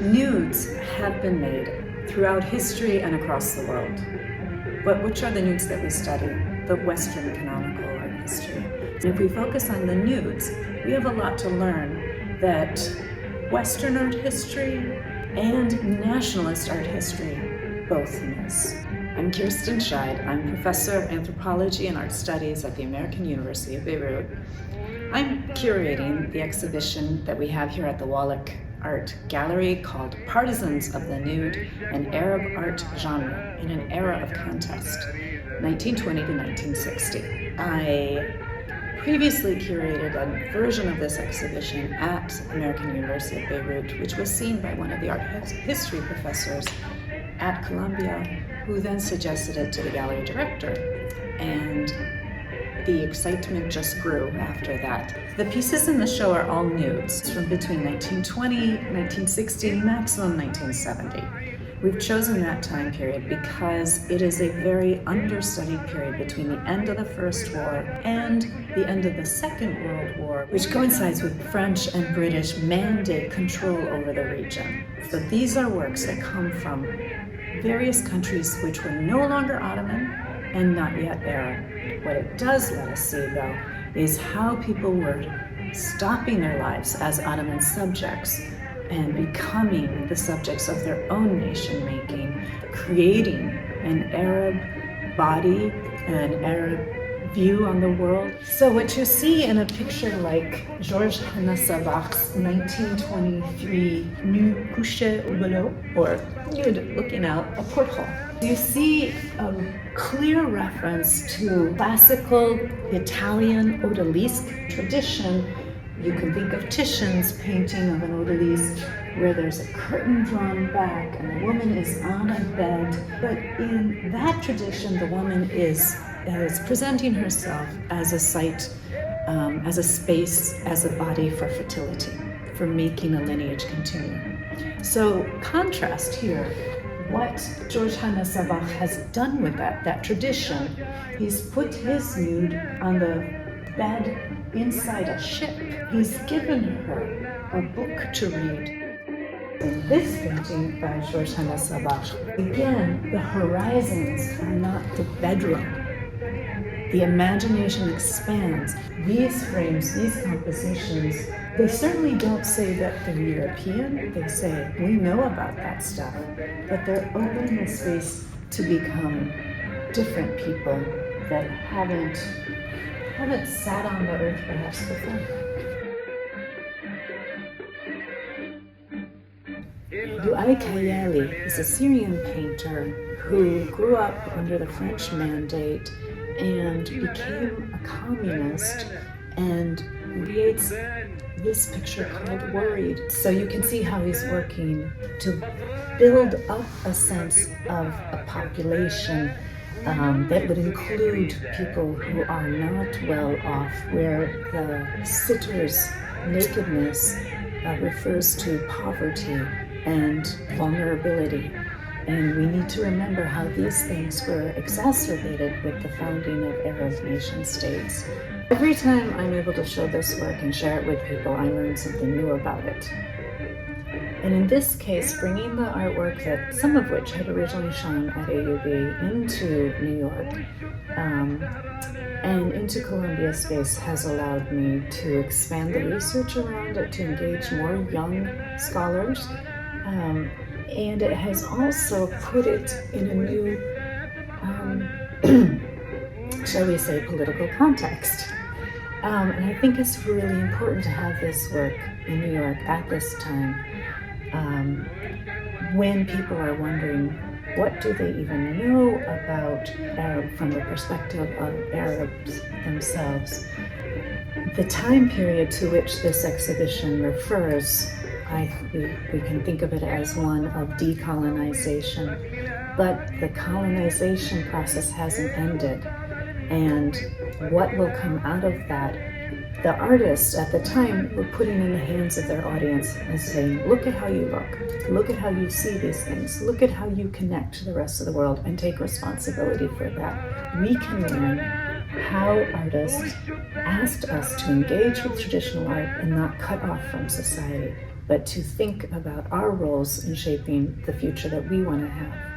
Nudes have been made throughout history and across the world. But which are the nudes that we study? The Western canonical art history. And if we focus on the nudes, we have a lot to learn that Western art history and nationalist art history both miss. I'm Kirsten Scheid. I'm professor of anthropology and art studies at the American University of Beirut. I'm curating the exhibition that we have here at the Wallach Art Gallery called Partisans of the Nude, an Arab art genre in an era of contest, 1920 to 1960. I previously curated a version of this exhibition at American University of Beirut, which was seen by one of the art history professors at Columbia, who then suggested it to the gallery director. And the excitement just grew after that. The pieces in the show are all nudes from between 1920, 1960, maximum 1970. We've chosen that time period because it is a very understudied period between the end of the First War and the end of the Second World War, which coincides with French and British mandate control over the region. So these are works that come from various countries which were no longer Ottoman and not yet Arab. What it does let us see, though, is how people were stopping their lives as Ottoman subjects and becoming the subjects of their own nation-making, creating an Arab body, an Arab view on the world. So what you see in a picture like Georges Savach's 1923 Nude couché au below, or nude looking out a porthole, you see a clear reference to classical Italian odalisque tradition. You can think of Titian's painting of an odalisque where there's a curtain drawn back and the woman is on a bed. But in that tradition, the woman is presenting herself as a site, as a space, as a body for fertility, for making a lineage continue. So contrast here what Georges Savach has done with that tradition. He's put his nude on the bed inside a ship. He's given her a book to read. In this painting by Georges Savach, again, the horizons are not the bedroom. The imagination expands. These frames, these compositions, they certainly don't say that they're European. They say, we know about that stuff, but they're opening the space to become different people that haven't sat on the earth perhaps before. Kayali is a Syrian painter who grew up under the French mandate and became a communist and creates this picture called Worried. So you can see how he's working to build up a sense of a population that would include people who are not well off, where the sitter's nakedness refers to poverty and vulnerability. And we need to remember how these things were exacerbated with the founding of Arab nation states. Every time I'm able to show this work and share it with people, I learn something new about it. And in this case, bringing the artwork that some of which had originally shown at AUB into New York and into Columbia space has allowed me to expand the research around it, to engage more young scholars. And it has also put it in a new, shall we say, political context. And I think it's really important to have this work in New York at this time, when people are wondering, what do they even know about Arab from the perspective of Arabs themselves? The time period to which this exhibition refers, we can think of it as one of decolonization, but the colonization process hasn't ended. And what will come out of that, the artists at the time were putting in the hands of their audience and saying, look at how you look at how you see these things, look at how you connect to the rest of the world, and take responsibility for that. We can learn how artists asked us to engage with traditional art and not cut off from society. but to think about our roles in shaping the future that we want to have.